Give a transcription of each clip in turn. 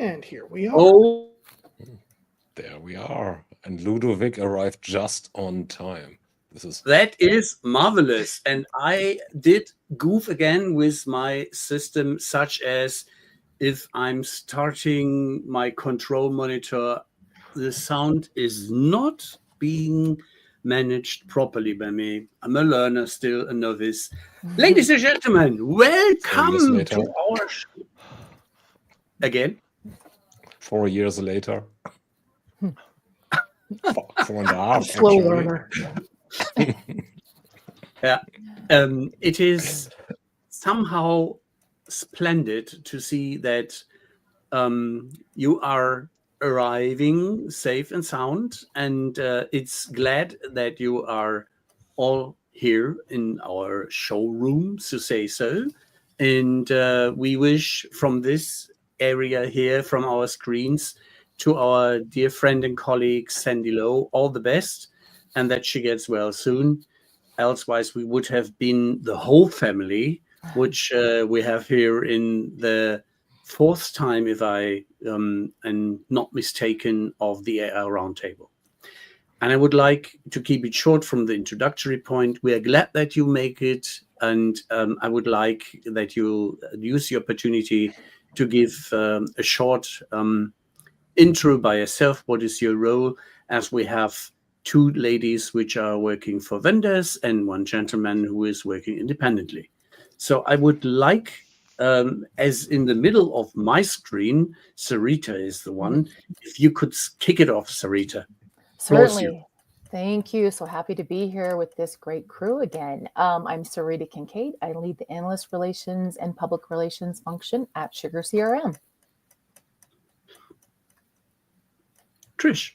And here we are. Oh, There we are. And Ludovic arrived just on time. That is marvelous. And I did goof again with my system, such as if I'm starting my control monitor, the sound is not being managed properly by me. I'm a learner still, a novice. Ladies and gentlemen, welcome to our show. Again? 4 years later. 4.5. Slow learner. Yeah. It is somehow splendid to see that you are arriving safe and sound, and it's glad that you are all here in our showroom, to say so. And we wish from this area here, from our screens, to our dear friend and colleague Sandy Lowe, all the best, and that she gets well soon. Elsewise, we would have been the whole family, which we have here in the fourth time, if I am not mistaken, of the AI Roundtable. And I would like to keep it short from the introductory point. We are glad that you make it, and I would like that you use the opportunity to give a short intro by yourself. What is your role? As we have two ladies which are working for vendors and one gentleman who is working independently. So I would like, as in the middle of my screen, Sarita is the one. If you could kick it off, Sarita. Certainly. Thank you. So happy to be here with this great crew again. I'm Sarita Kincaid. I lead the Analyst Relations and Public Relations function at Sugar CRM. Trish.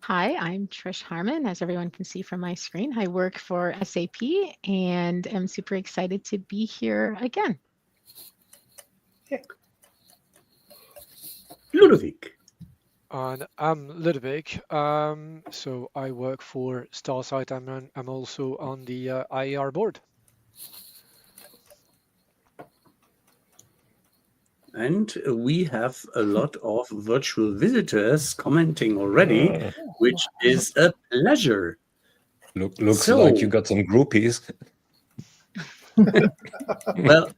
Hi, I'm Trish Harmon. As everyone can see from my screen, I work for SAP and am super excited to be here again. Yeah. Ludovic. And I'm Ludovic. So I work for Starsight. I'm also on the IAR board. And we have a lot of virtual visitors commenting already, which is a pleasure. Looks like you got some groupies. Well,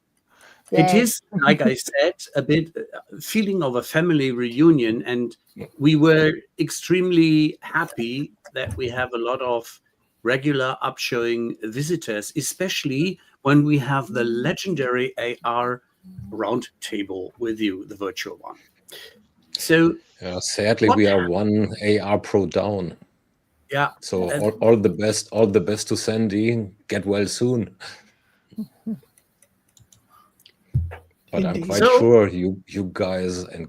it is, like I said, a bit feeling of a family reunion. And we were extremely happy that we have a lot of regular upshowing visitors, especially when we have the legendary AR Roundtable with you, the virtual one. So sadly, we are one AR pro down. Yeah. So all the best to Sandy. Get well soon. But I'm quite sure you guys and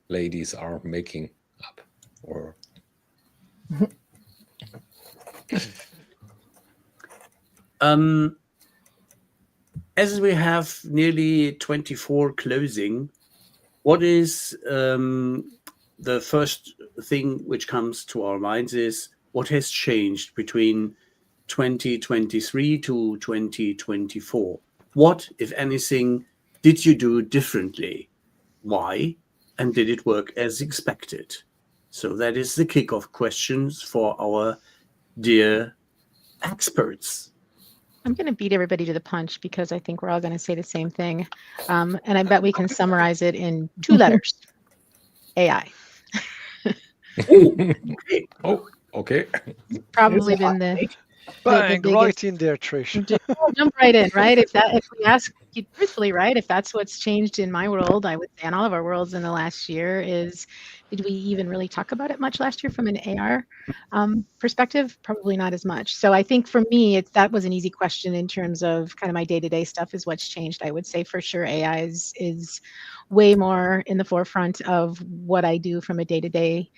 ladies are making up. Or as we have nearly 24 closing, what is the first thing which comes to our minds is what has changed between 2023 to 2024? What, if anything, did you do differently? Why? And did it work as expected? So that is the kickoff questions for our dear experts. I'm going to beat everybody to the punch because I think we're all going to say the same thing. And I bet we can summarize it in 2 letters. AI. Okay. Probably been the bang right in there, Trish. Jump right in, right? If we ask you truthfully, right? If that's what's changed in my world, I would say, and all of our worlds in the last year, is did we even really talk about it much last year from an AR perspective? Probably not as much. So I think for me, that was an easy question in terms of kind of my day-to-day stuff is what's changed. I would say for sure AI is way more in the forefront of what I do from a day-to-day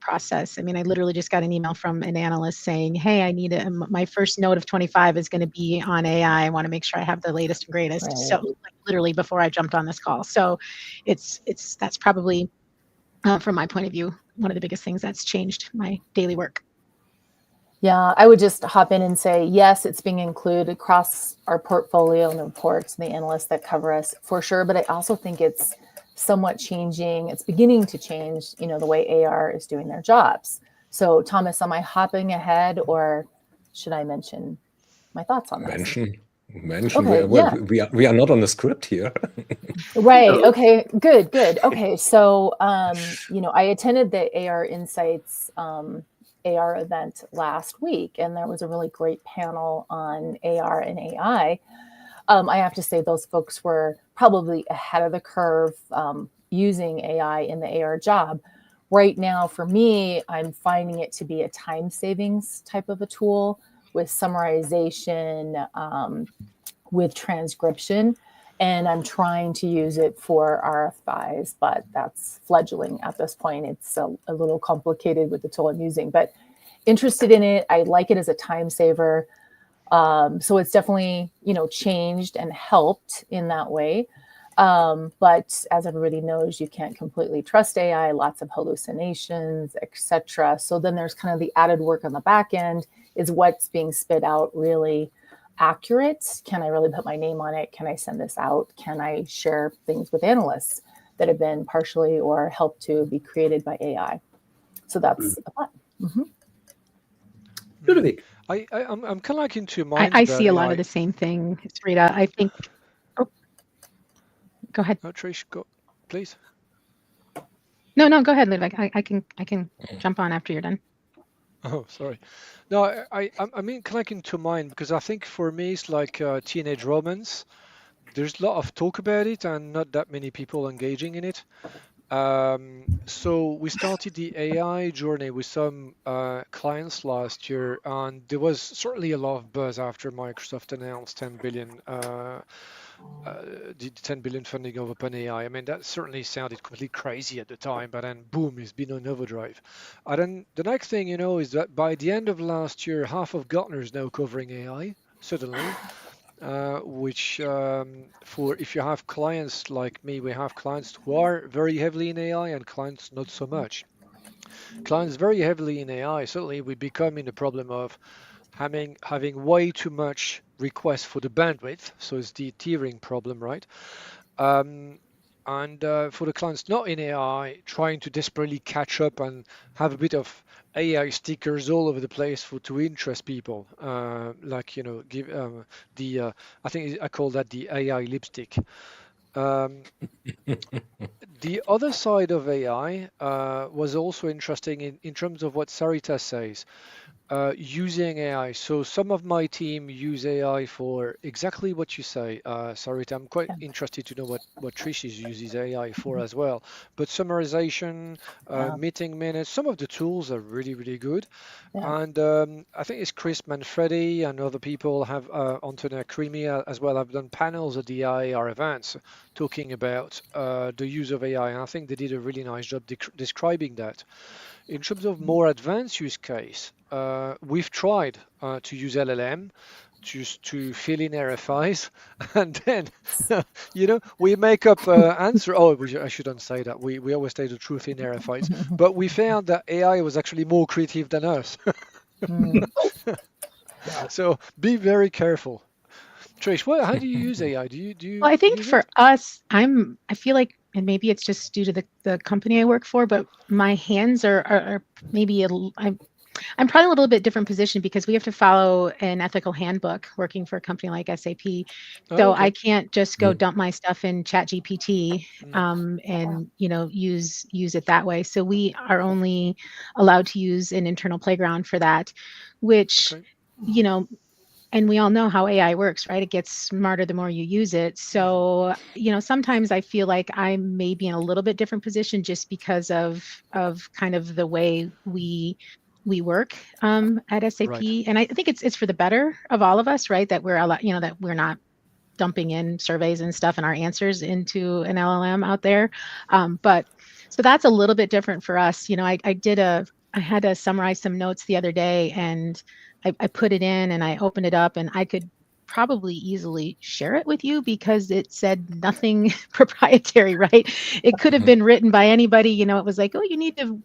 process. I mean, I literally just got an email from an analyst saying, hey, I need my first note of 25 is going to be on AI. I want to make sure I have the latest and greatest. Right. So like, literally before I jumped on this call. So that's probably, from my point of view, one of the biggest things that's changed my daily work. Yeah, I would just hop in and say, yes, it's being included across our portfolio and the reports and the analysts that cover us for sure. But I also think it's somewhat changing. It's beginning to change, the way AR is doing their jobs. So, Thomas, am I hopping ahead, or should I mention my thoughts on this? Mention. Okay, We are not on the script here. Right. Okay. Good. Okay. So, I attended the AR Insights AR event last week, and there was a really great panel on AR and AI. I have to say those folks were probably ahead of the curve using AI in the AR job. Right now, for me, I'm finding it to be a time savings type of a tool with summarization, with transcription. And I'm trying to use it for RFIs, but that's fledgling at this point. It's a little complicated with the tool I'm using, but interested in it. I like it as a time saver. So it's definitely, changed and helped in that way. But as everybody knows, you can't completely trust AI, lots of hallucinations, etc. So then there's kind of the added work on the back end. Is what's being spit out really accurate? Can I really put my name on it? Can I send this out? Can I share things with analysts that have been partially or helped to be created by AI? So that's a lot. Ludovic. I'm kind of like into mind. I see a lot of the same thing, Sarita. I think. Oh, go ahead. No, Trish, go, please. No, go ahead, Ludwig. I can jump on after you're done. Oh, sorry. No, I mean, connecting to mine, because I think for me it's like teenage romance. There's a lot of talk about it and not that many people engaging in it. So we started the AI journey with some clients last year, and there was certainly a lot of buzz after Microsoft announced 10 billion the 10 billion funding of OpenAI. I mean, that certainly sounded completely crazy at the time, but then boom, it's been on overdrive. And then the next thing you know is that by the end of last year, half of Gartner is now covering AI, suddenly, which for if you have clients like me, we have clients who are very heavily in AI and clients not so much. Clients very heavily in AI, certainly we become in the problem of having way too much request for the bandwidth, so it's the tiering problem, right? And for the clients not in AI, trying to desperately catch up and have a bit of AI stickers all over the place to interest people, like give the I think I call that the AI lipstick. The other side of AI was also interesting in terms of what Sarita says. Using AI. So some of my team use AI for exactly what you say, Sarita. I'm quite interested to know what Trish uses AI for as well. But summarization, meeting minutes, some of the tools are really, really good. And I think it's Chris Manfredi and other people have, Antonia Creamy as well, have done panels at the IAR events talking about the use of AI. And I think they did a really nice job describing that. In terms of more advanced use case, we've tried to use LLM to fill in RFIs, and then we make up answer. Oh, I shouldn't say that. We always say the truth in RFIs, but we found that AI was actually more creative than us. So be very careful. Trish, how do you use AI? Do you? Well, I think use for it? us, I feel like, and maybe it's just due to the company I work for, but my hands are maybe I'm probably a little bit different position because we have to follow an ethical handbook working for a company like SAP. So Okay. I can't just go dump my stuff in ChatGPT and use it that way. So we are only allowed to use an internal playground for that, which Okay. and we all know how AI works, right? It gets smarter the more you use it. So, sometimes I feel like I may be in a little bit different position just because of kind of the way we work at SAP. Right. And I think it's for the better of all of us, right? That we're that we're not dumping in surveys and stuff and our answers into an LLM out there. But so that's a little bit different for us. I had to summarize some notes the other day, and I put it in and I opened it up, and I could probably easily share it with you because it said nothing proprietary, right? It could have been written by anybody. It was like, oh, you need to,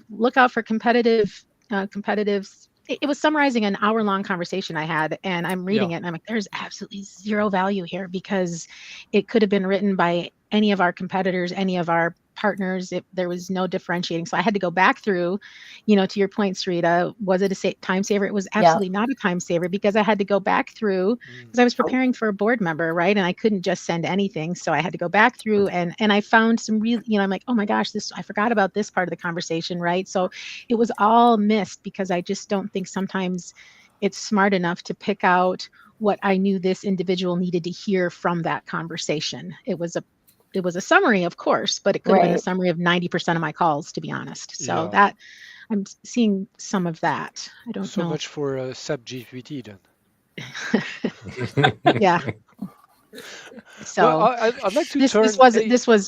look out for competitive. It was summarizing an hour-long conversation I had, and I'm reading it, and I'm like, there's absolutely zero value here because it could have been written by any of our competitors, any of our partners. There was no differentiating. So I had to go back through, to your point, Sarita, was it a time saver? It was absolutely not a time saver, because I had to go back through, because I was preparing for a board member, right? And I couldn't just send anything. So I had to go back through and I found some real, I'm like, oh my gosh, I forgot about this part of the conversation, right? So it was all missed, because I just don't think sometimes it's smart enough to pick out what I knew this individual needed to hear from that conversation. It was a summary, of course, but it could have been a summary of 90% of my calls, to be honest. So that I'm seeing some of that. I don't know. So much for SAP GPT then. Yeah. So well, I'd like to this turn.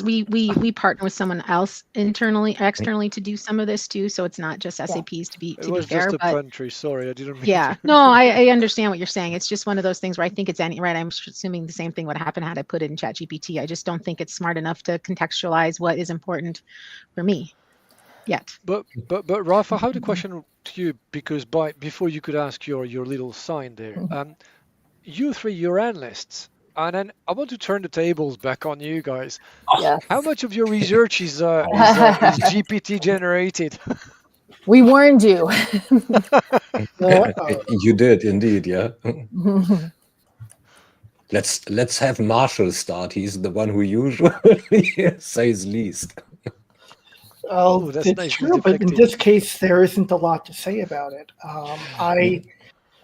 We partner with someone else externally to do some of this too. So it's not just SAP's to be fair. It was just a pantry. Sorry, I didn't mean to. No, I understand what you're saying. It's just one of those things where I think it's right. I'm assuming the same thing would happen had I put it in ChatGPT. I just don't think it's smart enough to contextualize what is important for me yet. But Ralph, I have a question to you, because before you could ask your little sign there, you three, you're analysts. And then I want to turn the tables back on you guys. Yes. How much of your research is GPT generated? We warned you. You did indeed, yeah. Let's have Marshall start. He's the one who usually says least. Oh, that's it's nice. true, but in this case, there isn't a lot to say about it.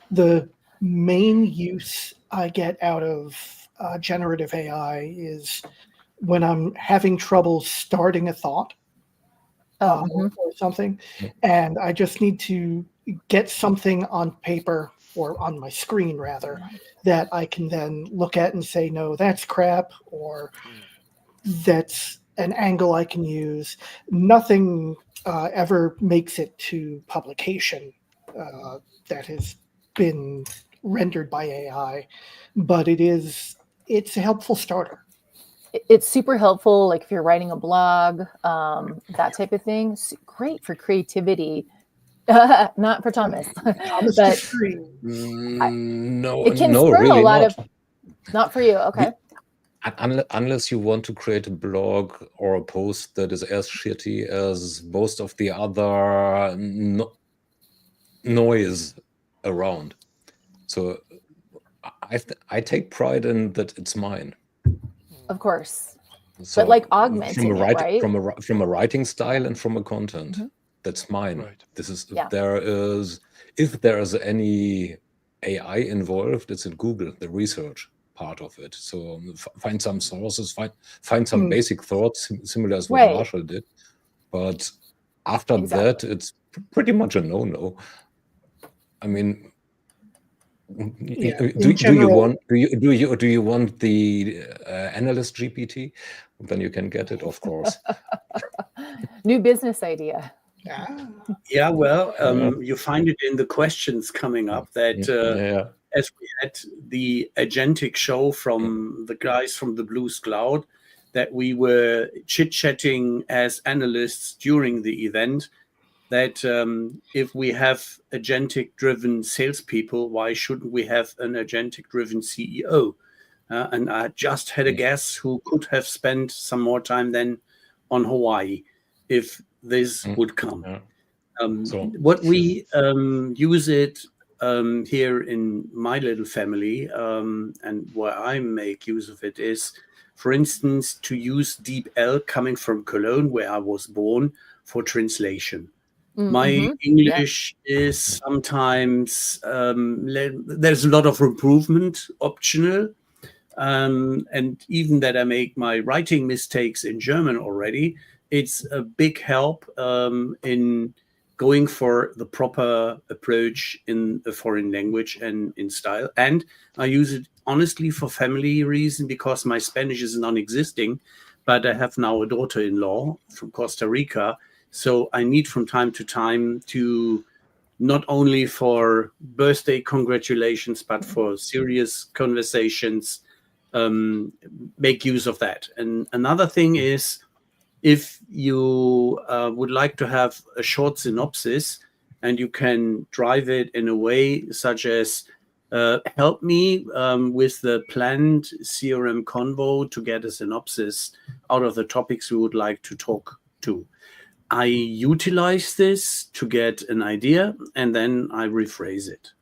The main use I get out of generative AI is when I'm having trouble starting a thought or something, and I just need to get something on paper, or on my screen rather, that I can then look at and say, no, that's crap, or that's an angle I can use. Nothing ever makes it to publication that has been rendered by AI, but it's a helpful starter. It's super helpful, like if you're writing a blog, that type of thing. It's great for creativity. Not for Thomas. Thomas but disagree. No, it can no, spur really a lot not. of. Not for you, okay. Unless you want to create a blog or a post that is as shitty as most of the other noise around. So I take pride in that it's mine. Of course. So but like augmenting from a it, right? from a writing style and from a content, that's mine. Right. This is if there is any AI involved, it's in Google, the research part of it. So find some sources, find some basic thoughts, similar as what Marshall did. But after that, it's pretty much a no-no. I mean, do you want the Analyst GPT? Then you can get it, of course. New business idea. Yeah, well, you find it in the questions coming up that as we had the agentic show from the guys from the Blues Cloud, that we were chit-chatting as analysts during the event, that if we have agentic-driven salespeople, why shouldn't we have an agentic-driven CEO? And I just had a guess who could have spent some more time then on Hawaii if this would come. What we use it here in my little family, and where I make use of it is, for instance, to use DeepL coming from Cologne, where I was born, for translation. My English is sometimes, there's a lot of improvement optional. And even that I make my writing mistakes in German already, it's a big help in going for the proper approach in a foreign language and in style. And I use it honestly for family reason, because my Spanish is non-existing, but I have now a daughter-in-law from Costa Rica. So I need from time to time to not only for birthday congratulations, but for serious conversations, make use of that. And another thing is, if you would like to have a short synopsis and you can drive it in a way such as help me with the planned CRM convo to get a synopsis out of the topics we would like to talk to. I utilize this to get an idea, and then I rephrase it.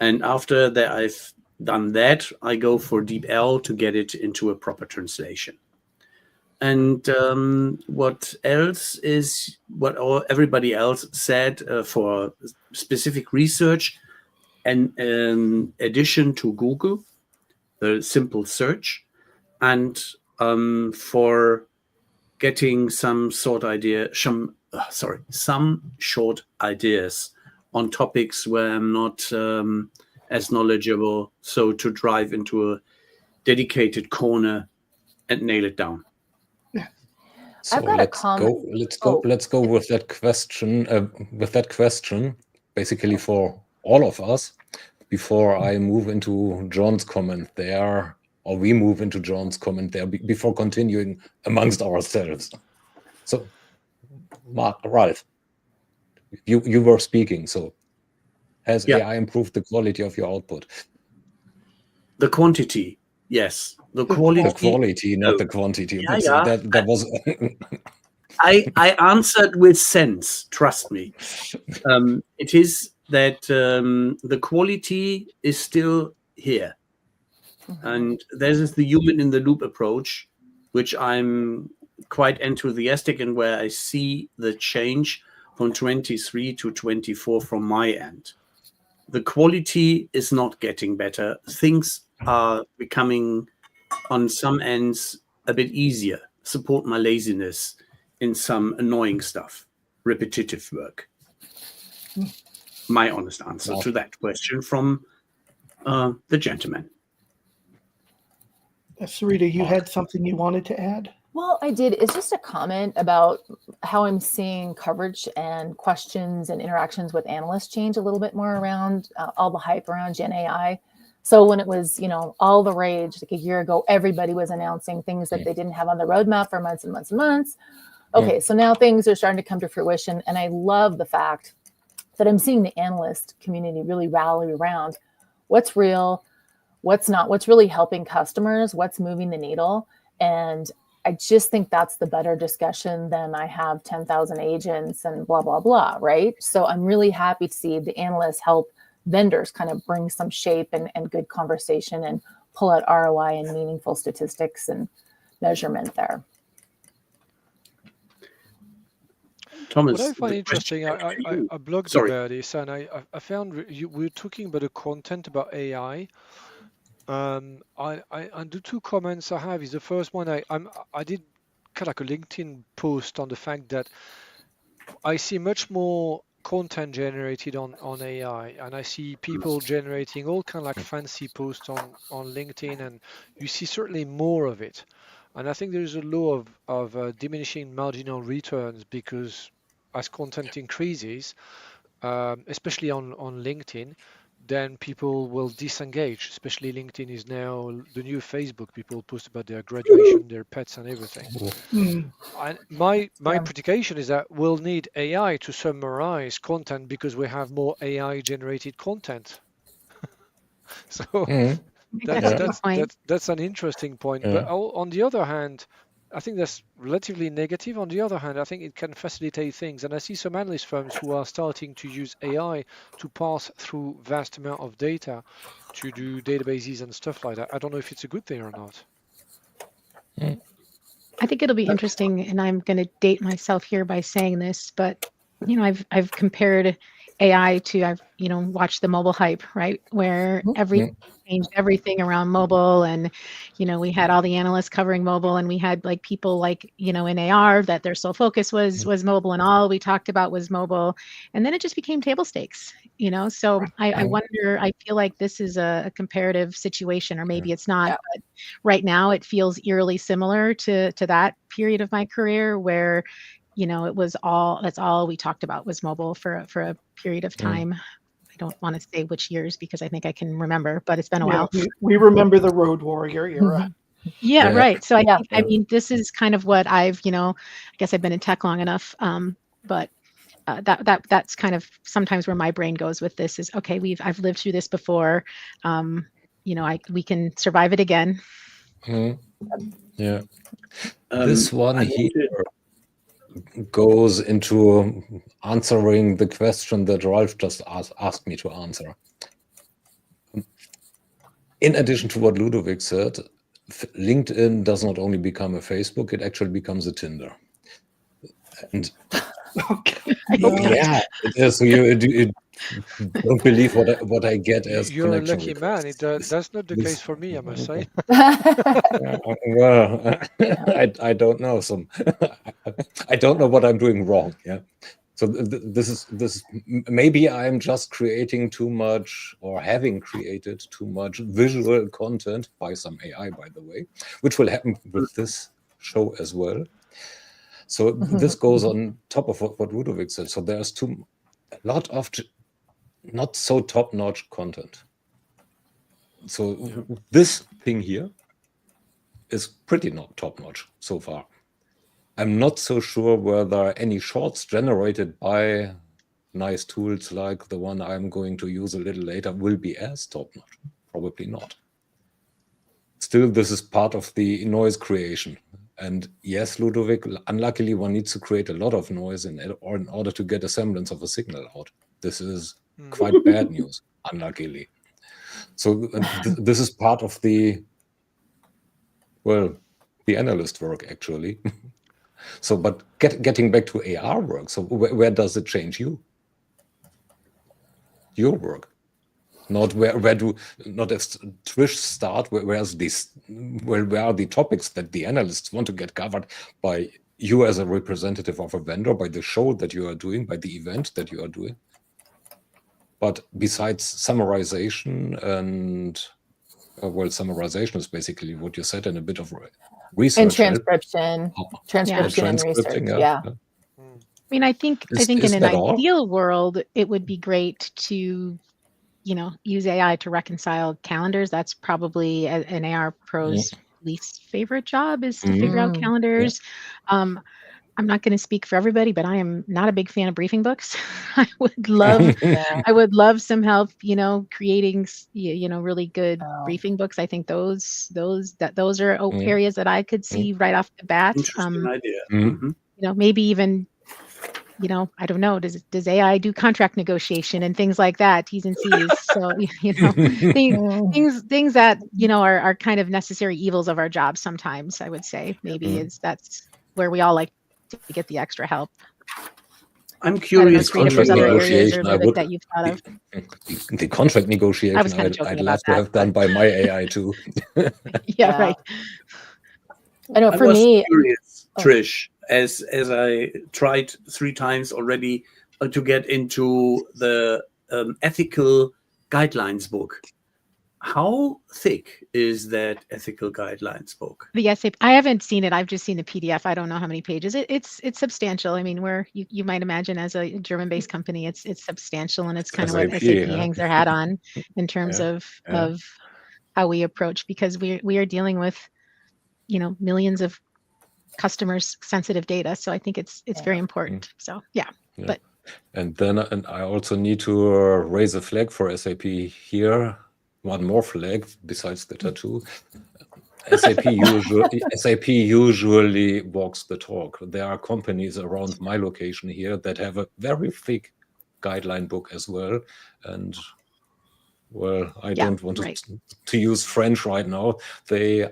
And after that I've done that, I go for DeepL to get it into a proper translation. And what else is what everybody else said for specific research, and addition to Google, the simple search, and for getting some short ideas on topics where I'm not as knowledgeable, so to drive into a dedicated corner and nail it down. So I've got a let's comment. go. Let's go with that question. Basically for all of us, before I move into John's comment there, or we move into John's comment there, before continuing amongst ourselves. So, Ralph, you were speaking. So, has AI improved the quality of your output? The quantity, yes. The quality. The quality, not the quantity. That was. I answered with sense. Trust me. It is that the quality is still here, and there's the human in the loop approach, which I'm quite enthusiastic and where I see the change from 23 to 24 from my end. The quality is not getting better. Things are becoming, on some ends, a bit easier. Support my laziness in some annoying stuff, repetitive work. My honest answer to that question from the gentleman. Sarita, you had something you wanted to add? Well, I did. It's just a comment about how I'm seeing coverage and questions and interactions with analysts change a little bit more around all the hype around Gen AI. So when it was, all the rage, like a year ago, everybody was announcing things that they didn't have on the roadmap for months and months and months. Okay, so now things are starting to come to fruition. And I love the fact that I'm seeing the analyst community really rally around what's real, what's not, what's really helping customers, what's moving the needle. And I just think that's the better discussion than I have 10,000 agents and blah, blah, blah, right? So I'm really happy to see the analysts help vendors kind of bring some shape and good conversation and pull out ROI and meaningful statistics and measurement there. Thomas, what I find interesting, I blogged about this, and I found we were talking about the content about AI. I do two comments I have. Is the first one I did kind of like a LinkedIn post on the fact that I see much more content generated on AI, and I see people generating all kind of like fancy posts on LinkedIn, and you see certainly more of it. And I think there's a law of diminishing marginal returns, because as content increases, especially on LinkedIn, then people will disengage. Especially LinkedIn is now the new Facebook. People post about their graduation, their pets, and everything. And my prediction is that we'll need AI to summarize content, because we have more AI generated content. So that's an interesting point. But on the other hand, I think that's relatively negative. On the other hand, I think it can facilitate things. And I see some analyst firms who are starting to use AI to pass through vast amount of data to do databases and stuff like that. I don't know if it's a good thing or not. I think it'll be interesting, and I'm going to date myself here by saying this, but I've compared AI to I've watched the mobile hype, right, where changed everything around mobile, and we had all the analysts covering mobile, and we had like people like in AR that their sole focus was mobile, and all we talked about was mobile, and then it just became table stakes. So I wonder, I feel like this is a comparative situation, or maybe it's not, but right now it feels eerily similar to that period of my career where that's all we talked about was mobile for a period of time. I don't want to say which years because I think I can remember, but it's been a while. We remember the Road Warrior era. Yeah, right. So I mean, this is kind of what I've, I guess I've been in tech long enough, but that's kind of sometimes where my brain goes with this is, okay, I've lived through this before. We can survive it again. Yeah. This one here goes into answering the question that Ralph just asked me to answer. In addition to what Ludovic said, LinkedIn does not only become a Facebook, it actually becomes a Tinder. And yeah, it is. You don't believe what I get as You're a connection lucky requests. man. That's not the case for me, I must say. Well, I don't know. I don't know what I'm doing wrong. Yeah. So this maybe I'm just creating too much, or having created too much visual content by some AI, by the way, which will happen with this show as well. So this goes on top of what Ludovic said. So there's a lot of not so top-notch content. So this thing here is pretty not top-notch so far. I'm not so sure whether any shorts generated by nice tools like the one I'm going to use a little later will be as top-notch. Probably not. Still, this is part of the noise creation. And yes, Ludovic, unluckily, one needs to create a lot of noise in order to get a semblance of a signal out. This is quite bad news, unluckily. So this is part of the analyst work, actually. So, but getting back to AR work, so where does it change you? Your work? Not where as Trish start, where are the topics that the analysts want to get covered by you as a representative of a vendor, by the show that you are doing, by the event that you are doing. But besides summarization and summarization is basically what you said, and a bit of research and transcription and research. Yeah. I mean, I think in an ideal world, it would be great to, use AI to reconcile calendars. That's probably an AR pro's least favorite job, is to figure out calendars. I'm not going to speak for everybody, but I am not a big fan of briefing books. I would love some help, creating, really good briefing books. I think those are areas that I could see right off the bat. Interesting idea. Maybe even, I don't know, does AI do contract negotiation and things like that, T's and C's? So, things that, are kind of necessary evils of our jobs sometimes, I would say, maybe that's where we all like to get the extra help. I'm curious. Contract negotiation, that you've thought of. The contract negotiation, I'd love to have done by my AI too. Yeah, right. I know. For me, curious, Trish, as I tried 3 times already to get into the ethical guidelines book. How thick is that ethical guidelines book? The SAP, I haven't seen it. I've just seen the PDF. I don't know how many pages. It's substantial. I mean, you might imagine, as a German-based company, it's substantial, and it's kind of what SAP hangs their hat on in terms of how we approach, because we are dealing with, millions of customers' sensitive data. So I think it's very important. So but and I also need to raise a flag for SAP here. One more flag besides the tattoo. SAP usually walks the talk. There are companies around my location here that have a very thick guideline book as well. And I don't want to use French right now. They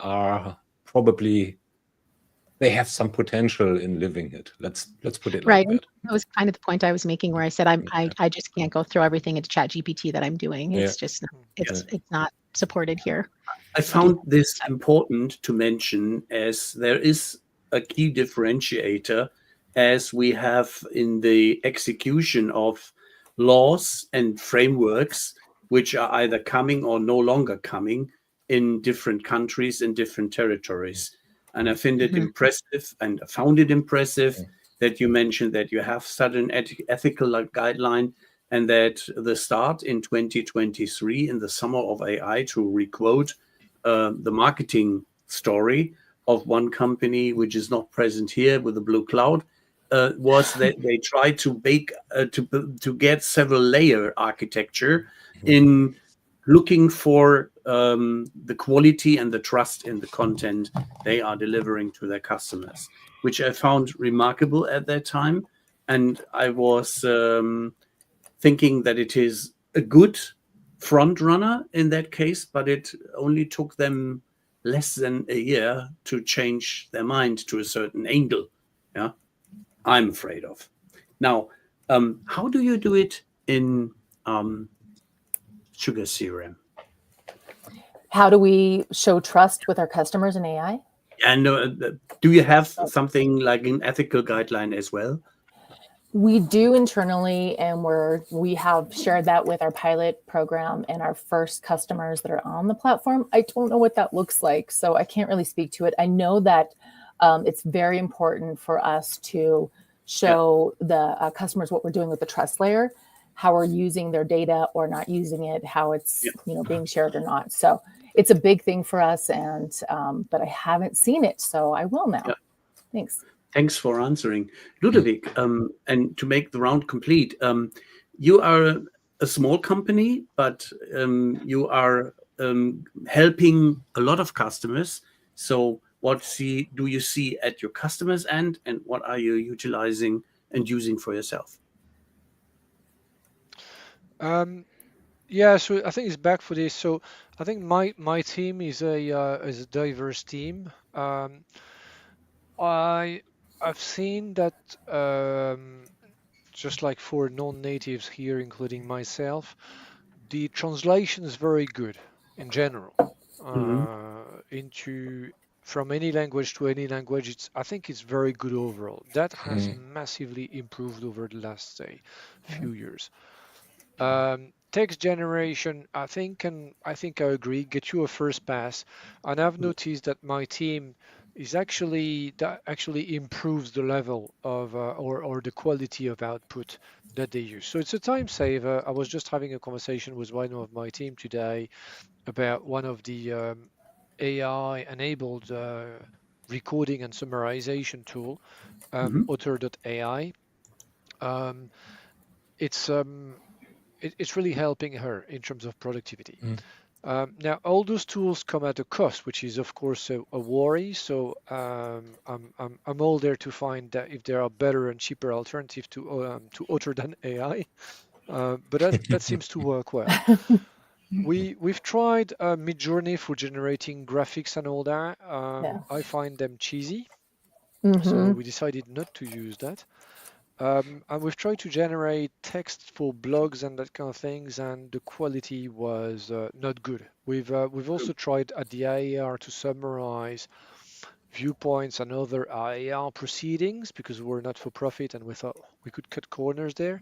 have some potential in living it. Let's put it like that. That was kind of the point I was making, where I said I just can't go through everything into ChatGPT that I'm doing. It's just it's not supported here. I found this important to mention, as there is a key differentiator, as we have in the execution of laws and frameworks, which are either coming or no longer coming in different countries and different territories. And I find it impressive, and found it impressive that you mentioned that you have such an ethical guideline, and that the start in 2023, in the summer of AI, to requote the marketing story of one company which is not present here with the blue cloud, was that they tried to bake to get several layer architecture in looking for the quality and the trust in the content they are delivering to their customers, which I found remarkable at that time. And I was thinking that it is a good front runner in that case, but it only took them less than a year to change their mind to a certain angle. Yeah, I'm afraid of. Now, how do you do it in Sugar Serum? How do we show trust with our customers in AI? And do you have something like an ethical guideline as well? We do internally, and we have shared that with our pilot program and our first customers that are on the platform. I don't know what that looks like, so I can't really speak to it. I know that it's very important for us to show the customers what we're doing with the trust layer, how we're using their data or not using it, how it's being shared or not. So it's a big thing for us, and but I haven't seen it, so I will now. Thanks. Thanks for answering, Ludovic. And to make the round complete, you are a small company, but you are helping a lot of customers. So what do you see at your customers' end, and what are you utilizing and using for yourself? Yeah, so I think it's back for this. So I think my team is a diverse team. I've seen that just like for non-natives here, including myself, the translation is very good in general into from any language to any language. I think it's very good overall. That has massively improved over the last, say, few years. Text generation, I think I agree, get you a first pass. And I've noticed that my team is actually improves the level of or the quality of output that they use. So it's a time saver. I was just having a conversation with one of my team today about one of the AI-enabled recording and summarization tool, Otter.ai. It's really helping her in terms of productivity. Now, all those tools come at a cost, which is of course a worry. So I'm all there to find that if there are better and cheaper alternatives to Otter than AI. But that seems to work well. We've tried Midjourney for generating graphics and all that. I find them cheesy, so we decided not to use that. And we've tried to generate text for blogs and that kind of things, and the quality was not good. We've also tried at the IAR to summarize viewpoints and other IAR proceedings because we're not for profit, and we thought we could cut corners there.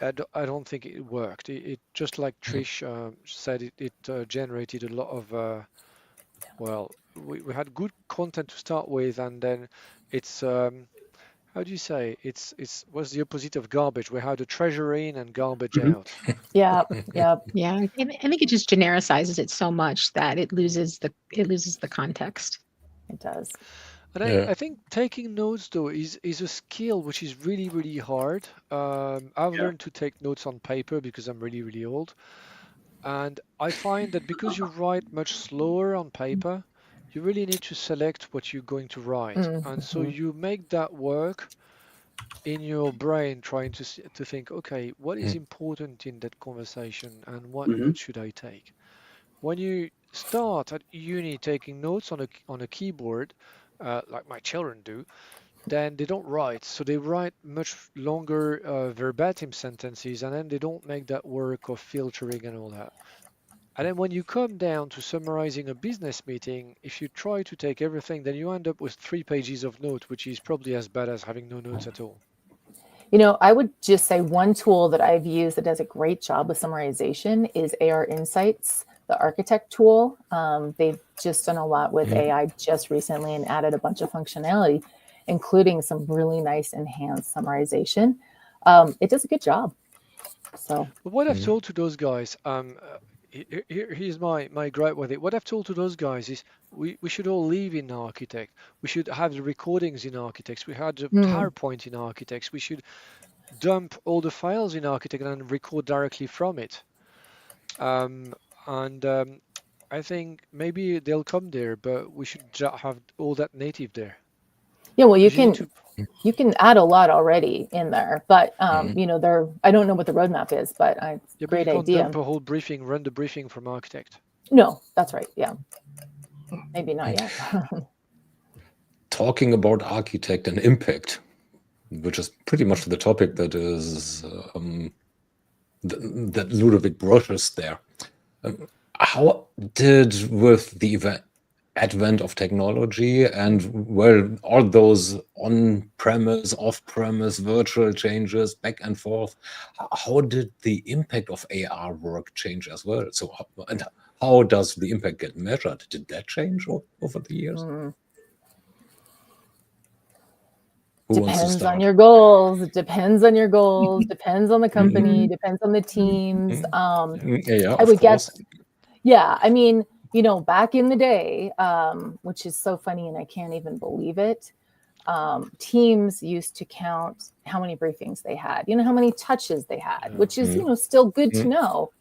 I don't think it worked. It just like Trish said, it generated a lot of well, we had good content to start with, and then it's how do you say? It's what's the opposite of garbage? We had a treasure in and garbage out. Yeah. Yeah, I think it just genericizes it so much that it loses the context. It does. And I think taking notes though is a skill which is really, really hard. I've learned to take notes on paper because I'm really, really old. And I find that because you write much slower on paper, you really need to select what you're going to write. And so you make that work in your brain trying to think, okay, what is important in that conversation and what notes should I take? When you start at uni taking notes on a keyboard, like my children do, then they don't write. So they write much longer verbatim sentences, and then they don't make that work of filtering and all that. And then when you come down to summarizing a business meeting, if you try to take everything, then you end up with 3 pages of notes, which is probably as bad as having no notes at all. I would just say one tool that I've used that does a great job with summarization is AR Insights, the architect tool. They've just done a lot with AI just recently and added a bunch of functionality, including some really nice enhanced summarization. It does a good job. So But what I've told to those guys, Here's my gripe with it. What I've told to those guys is we should all live in Architect. We should have the recordings in Architects. We had the PowerPoint in Architects. We should dump all the files in Architect and record directly from it. And I think maybe they'll come there, but we should have all that native there. Yeah, well, you 'Cause you need can to, you can add a lot already in there, but you know, I don't know what the roadmap is, but yeah, but great you can't idea. dump a whole briefing, run the briefing from Architect. No, that's right. Yeah, maybe not yet. Talking about architect and impact, which is pretty much the topic that is that Ludovic brushes there. How did, with the advent of technology and, well, all those on-premise, off-premise, virtual changes, back and forth, how did the impact of AR work change as well? So, how does the impact get measured? Did that change over the years? Who wants to Depends on start? your goals. It depends on your goals. Depends on the company. Depends on the teams. Yeah, I of would course. guess. Yeah, I mean, you know, back in the day, which is so funny, and I can't even believe it. Teams used to count how many briefings they had. You know, how many touches they had, which is, you know, still good to know.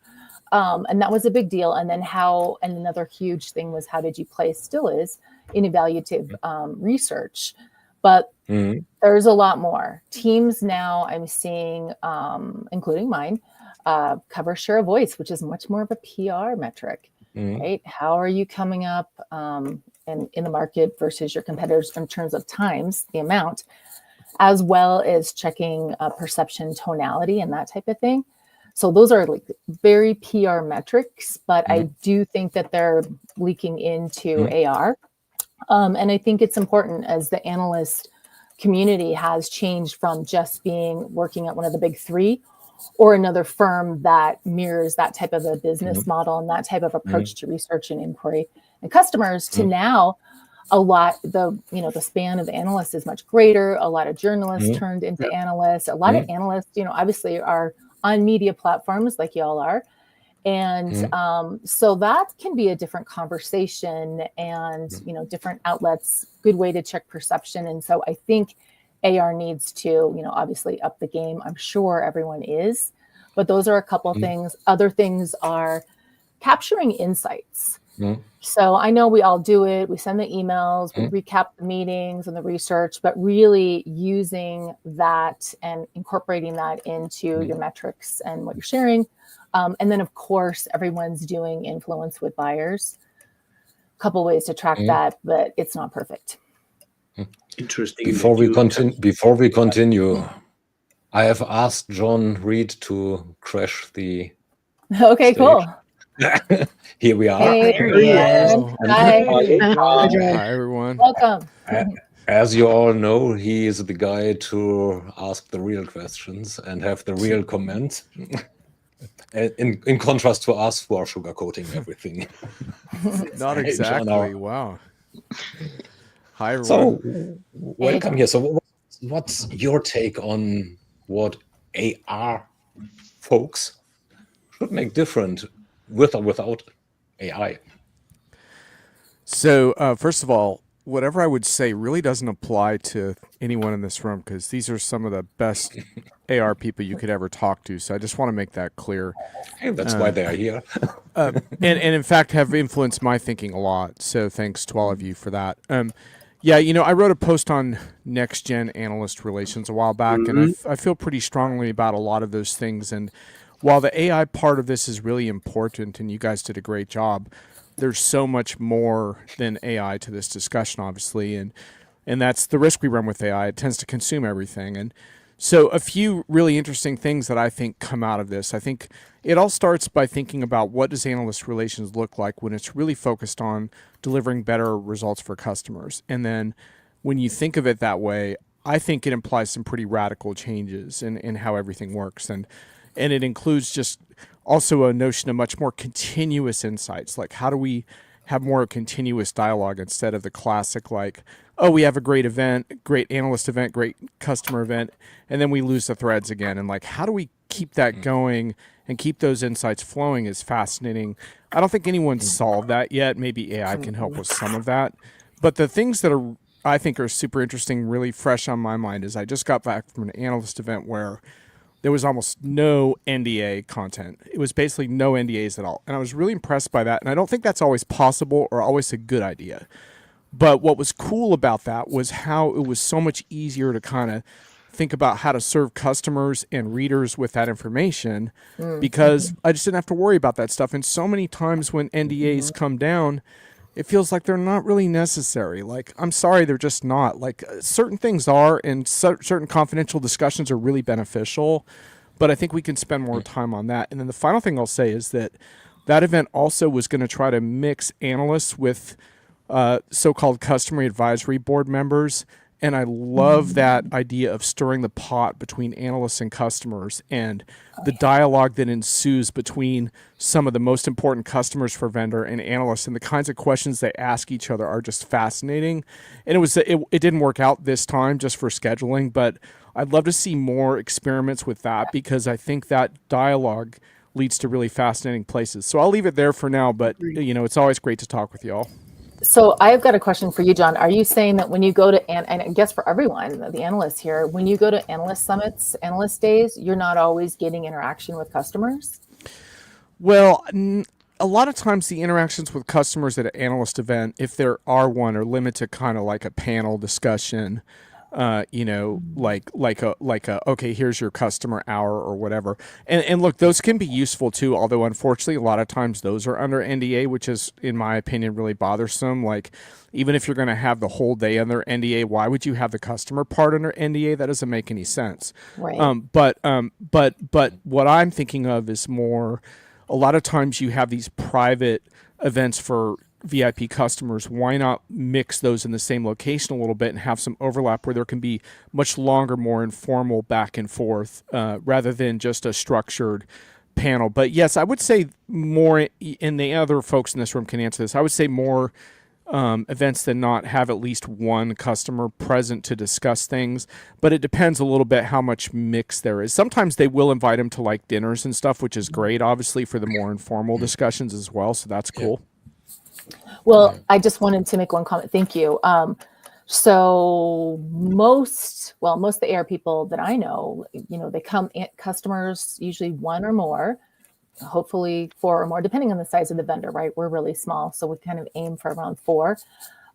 And that was a big deal. And then and another huge thing was, how did you place, still is, in evaluative research. But there's a lot more. Teams now, I'm seeing, including mine, cover share of voice, which is much more of a PR metric, right? How are you coming up in the market versus your competitors in terms of times, the amount, as well as checking perception, tonality, and that type of thing. So those are like very PR metrics, but I do think that they're leaking into AR. And I think it's important, as the analyst community has changed from just working at one of the big three or another firm that mirrors that type of a business model and that type of approach to research and inquiry and customers, to now the span of analysts is much greater. A lot of journalists turned into analysts. A lot of analysts, obviously are on media platforms like y'all are. And so that can be a different conversation and, different outlets, good way to check perception. And so I think AR needs to, obviously up the game. I'm sure everyone is, but those are a couple of things. Other things are capturing insights. So I know we all do it. We send the emails, we recap the meetings and the research, but really using that and incorporating that into your metrics and what you're sharing. And then, of course, everyone's doing influence with buyers. A couple ways to track that, but it's not perfect. Interesting. Before we continue, I have asked John Reed to crash the Okay, stage. cool. Here we are. Hey, Hello. Hi. Hi, everyone. Welcome. As you all know, he is the guy to ask the real questions and have the real comments. In contrast to us, who are sugarcoating everything. Not exactly. Wow. Hi, everyone. So, welcome here. So, what's your take on what AR folks should make different with or without AI? So, first of all, whatever I would say really doesn't apply to anyone in this room, because these are some of the best AR people you could ever talk to. So I just want to make that clear. Hey, that's why they are here. And in fact have influenced my thinking a lot. So thanks to all of you for that. Yeah, I wrote a post on Next Gen Analyst Relations a while back, and I feel pretty strongly about a lot of those things. And while the AI part of this is really important, and you guys did a great job, there's so much more than AI to this discussion, obviously, and that's the risk we run with AI. It tends to consume everything. And so a few really interesting things that I think come out of this. I think it all starts by thinking about, what does analyst relations look like when it's really focused on delivering better results for customers? And then when you think of it that way, I think it implies some pretty radical changes in how everything works. And it includes just also a notion of much more continuous insights. Like, how do we have more continuous dialogue instead of the classic, like, oh, we have a great analyst event, great customer event, and then we lose the threads again. And like, how do we keep that going and keep those insights flowing is fascinating. I don't think anyone's solved that yet. Maybe AI can help with some of that. But the things that I think are super interesting, really fresh on my mind, is I just got back from an analyst event where there was almost no NDA content. It was basically no NDAs at all. And I was really impressed by that. And I don't think that's always possible or always a good idea. But what was cool about that was how it was so much easier to kind of think about how to serve customers and readers with that information, because I just didn't have to worry about that stuff. And so many times when NDAs come down, it feels like they're not really necessary. Like, I'm sorry, they're just not. Like, certain things are, and certain confidential discussions are really beneficial, but I think we can spend more time on that. And then the final thing I'll say is that that event also was going to try to mix analysts with so-called customer advisory board members. And I love that idea of stirring the pot between analysts and customers, and the dialogue that ensues between some of the most important customers for vendor and analysts, and the kinds of questions they ask each other are just fascinating. And it didn't work out this time just for scheduling, but I'd love to see more experiments with that, because I think that dialogue leads to really fascinating places. So I'll leave it there for now, but it's always great to talk with y'all. So I've got a question for you, John. Are you saying that when you go to, and I guess for everyone, the analysts here, when you go to analyst summits, analyst days, you're not always getting interaction with customers? Well, a lot of times the interactions with customers at an analyst event, if there are one, are limited to kind of like a panel discussion. Like a okay, here's your customer hour or whatever. And look, those can be useful too, although unfortunately a lot of times those are under NDA, which is, in my opinion, really bothersome. Like, even if you're going to have the whole day under NDA, why would you have the customer part under NDA? That doesn't make any sense. Right. But what I'm thinking of is more, a lot of times you have these private events for VIP customers. Why not mix those in the same location a little bit and have some overlap where there can be much longer, more informal back and forth, rather than just a structured panel. But yes, I would say more, and the other folks in this room can answer this, I would say more events than not have at least one customer present to discuss things, but it depends a little bit how much mix there is. Sometimes they will invite them to like dinners and stuff, which is great, obviously, for the more informal discussions as well, so that's cool. Well, I just wanted to make one comment. Thank you. So most of the AR people that I know, they come customers, usually one or more, hopefully 4 or more, depending on the size of the vendor, right? We're really small, so we kind of aim for around 4.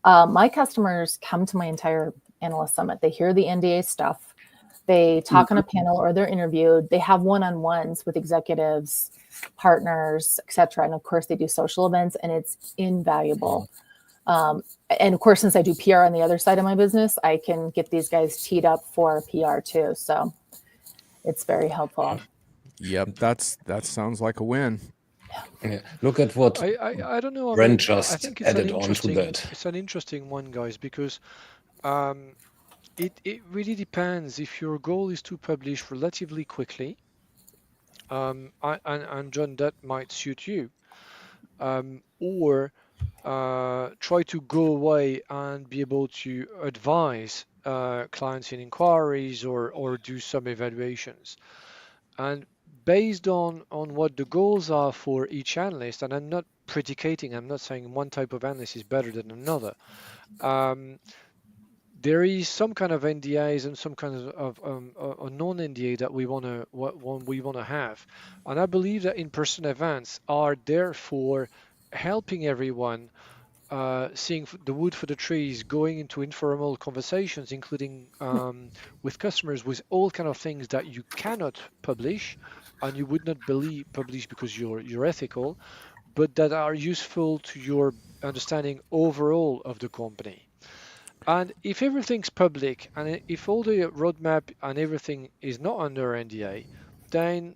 My customers come to my entire analyst summit. They hear the NDA stuff. They talk on a panel, or they're interviewed. They have one-on-ones with executives, partners, etc. And of course, they do social events, and it's invaluable. And of course, since I do PR on the other side of my business, I can get these guys teed up for PR too. So it's very helpful. Yep, that sounds like a win. Yeah. Look at what I don't know. Brent I just think it's added on to that. It's an interesting one, guys, because it really depends. If your goal is to publish relatively quickly, and John, that might suit you, or try to go away and be able to advise clients in inquiries or do some evaluations. And based on what the goals are for each analyst, and I'm not predicating, I'm not saying one type of analyst is better than another. There is some kind of NDAs and some kind of a non-NDA that we want to have, and I believe that in-person events are there for helping everyone, seeing the wood for the trees, going into informal conversations, including with customers, with all kind of things that you cannot publish and you would not publish because you're ethical, but that are useful to your understanding overall of the company. And if everything's public, and if all the roadmap and everything is not under NDA, then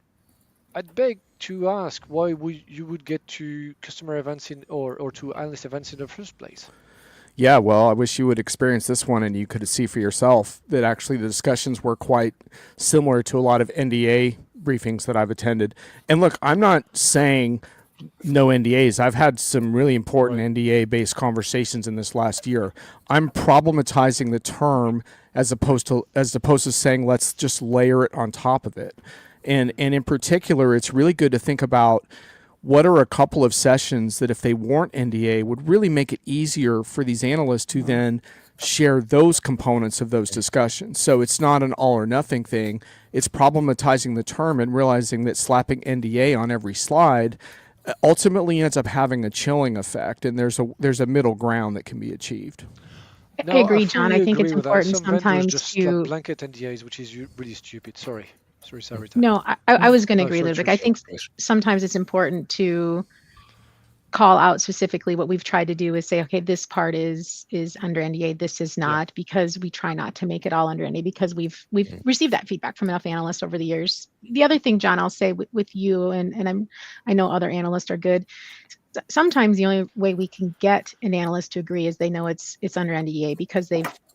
I'd beg to ask why you would get to customer events or to analyst events in the first place. Yeah, well, I wish you would experience this one and you could see for yourself that actually the discussions were quite similar to a lot of NDA briefings that I've attended. And look, I'm not saying no NDAs. I've had some really important NDA-based conversations in this last year. I'm problematizing the term as opposed to saying let's just layer it on top of it. And in particular, it's really good to think about what are a couple of sessions that if they weren't NDA would really make it easier for these analysts to then share those components of those discussions. So it's not an all or nothing thing. It's problematizing the term and realizing that slapping NDA on every slide ultimately ends up having a chilling effect, and there's a middle ground that can be achieved. No, I agree, John. I fully think it's agree with that. important Some vendors sometimes just slap to. blanket NDAs, which is really stupid. Sorry, Sarita. No, I was going to agree, Sure, Ludwig. sure, I think sure. sometimes it's important to call out specifically. What we've tried to do is say, okay, this part is under NDA, this is not, because we try not to make it all under NDA, because we've received that feedback from enough analysts over the years. The other thing, John, I'll say with you, and I know other analysts are good. Sometimes the only way we can get an analyst to agree is they know it's under NDA, because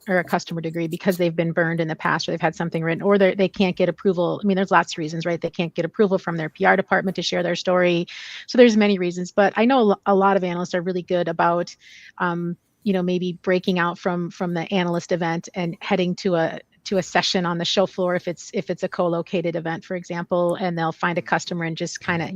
or a customer to agree because they've been burned in the past, or they've had something written, or they can't get approval. I mean, there's lots of reasons, right? They can't get approval from their PR department to share their story. So there's many reasons, but I know a lot of analysts are really good about, maybe breaking out from the analyst event and heading to a session on the show floor if it's a co-located event, for example, and they'll find a customer and just kind of,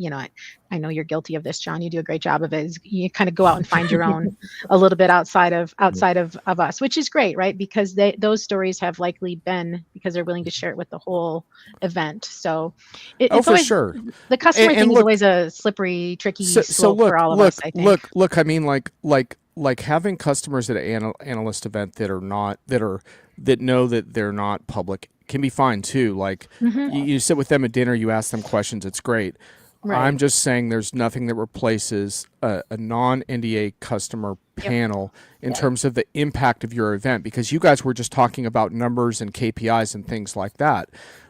I know you're guilty of this, John. You do a great job of it. Is you kind of go out and find your own a little bit outside of us, which is great, right? Because those stories have likely been because they're willing to share it with the whole event. So it's for always, sure. The customer And thing look, is always a slippery, tricky slope look, for all of us, I think. Look. I mean, like having customers at an analyst event that know that they're not public can be fine too. Like you sit with them at dinner, you ask them questions. It's great. Right. I'm just saying there's nothing that replaces a non-NDA customer panel in terms of the impact of your event, because you guys were just talking about numbers and KPIs and things like that.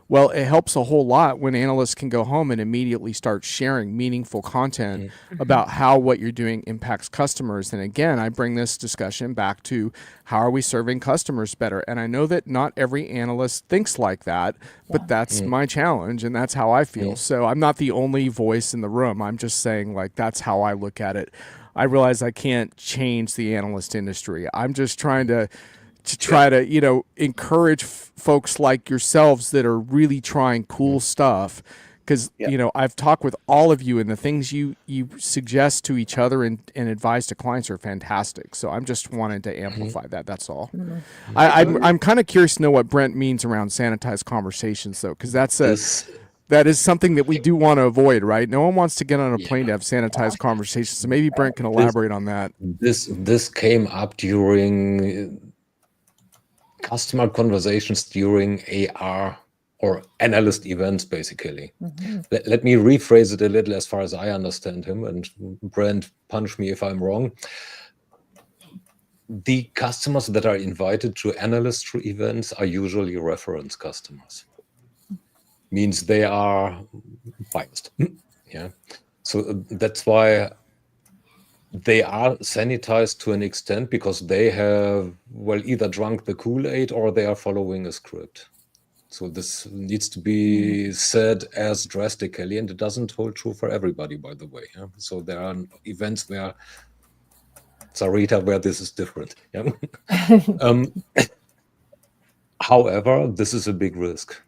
Well, it helps a whole lot when analysts can go home and immediately start sharing meaningful content about how what you're doing impacts customers. And again, I bring this discussion back to how are we serving customers better? And I know that not every analyst thinks like that, but that's my challenge and that's how I feel. So I'm not the only voice in the room. I'm just saying, like, that's how I look at it. I realize I can't change the analyst industry. I'm just trying to encourage folks like yourselves that are really trying cool stuff, because I've talked with all of you, and the things you suggest to each other and advise to clients are fantastic. So I'm just wanting to amplify that. That's all. I'm kind of curious to know what Brent means around sanitized conversations, though, because that is something that we do want to avoid, right? No one wants to get on a plane to have sanitized conversations. So maybe Brent can elaborate on that. This came up during customer conversations during AR or analyst events, basically. Let me rephrase it a little as far as I understand him, and Brent, punch me if I'm wrong. The customers that are invited to analyst events are usually reference customers. Means they are biased. So that's why they are sanitized to an extent, because they have, either drunk the Kool-Aid or they are following a script. So this needs to be said as drastically, and it doesn't hold true for everybody, by the way. So there are events where, Sarita, where this is different. However, this is a big risk.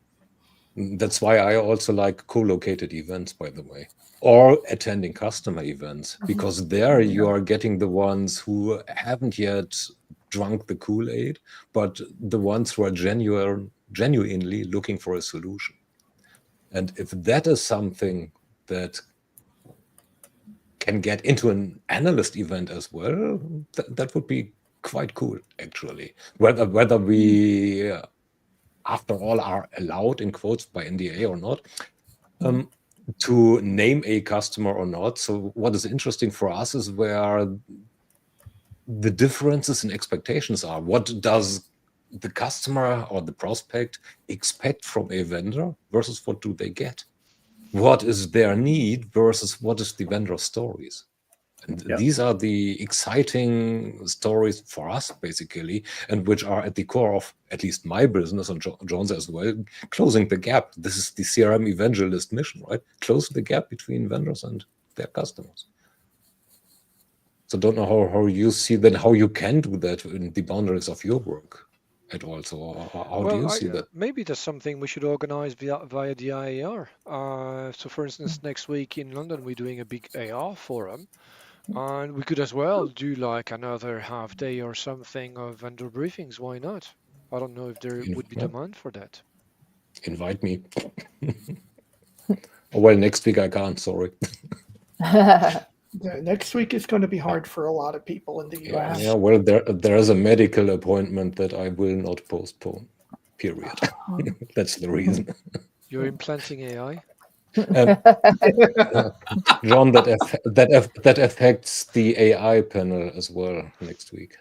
That's why I also like co-located events, by the way, or attending customer events, because there you are getting the ones who haven't yet drunk the Kool-Aid, but the ones who are genuinely looking for a solution. And if that is something that can get into an analyst event as well, that would be quite cool, actually. Whether we after all are allowed, in quotes, by NDA or not, to name a customer or not. So what is interesting for us is where the differences in expectations are. What does the customer or the prospect expect from a vendor versus what do they get? What is their need versus what is the vendor's stories? And these are the exciting stories for us, basically, and which are at the core of at least my business, and John's as well, closing the gap. This is the CRM evangelist mission, right? Close the gap between vendors and their customers. So don't know how you see that, how you can do that in the boundaries of your work. at all. So how do Well, you see that? maybe that's something we should organize via the IAR. So, for instance, next week in London, we're doing a big AR forum, and we could as well do like another half day or something of vendor briefings. Why not? I don't know if there would be Yeah, demand for that. invite me. Well, next week I can't. Sorry. Yeah, next week is going to be hard for a lot of people in the Yeah, US. yeah. Well, there is a medical appointment that I will not postpone. Period. That's the reason. You're implanting AI? John, that affects the AI panel as well next week.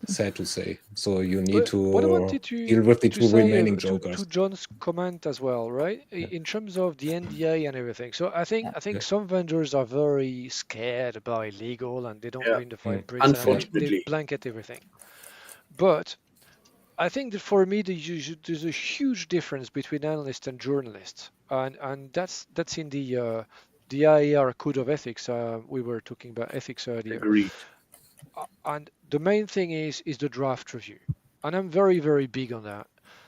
Sad to say. So you need What I to wanted deal with the to two say remaining to jokers. John's comment as well, right? In terms of the NDA and everything. So I think some vendors are very scared about illegal and they don't Yeah. read the fine print and they Unfortunately. blanket everything. But I think that for me there's a huge difference between analysts and journalists, and that's in the IAR code of ethics. We were talking about ethics earlier. Agreed. And the main thing is the draft review, and I'm very, very big on that.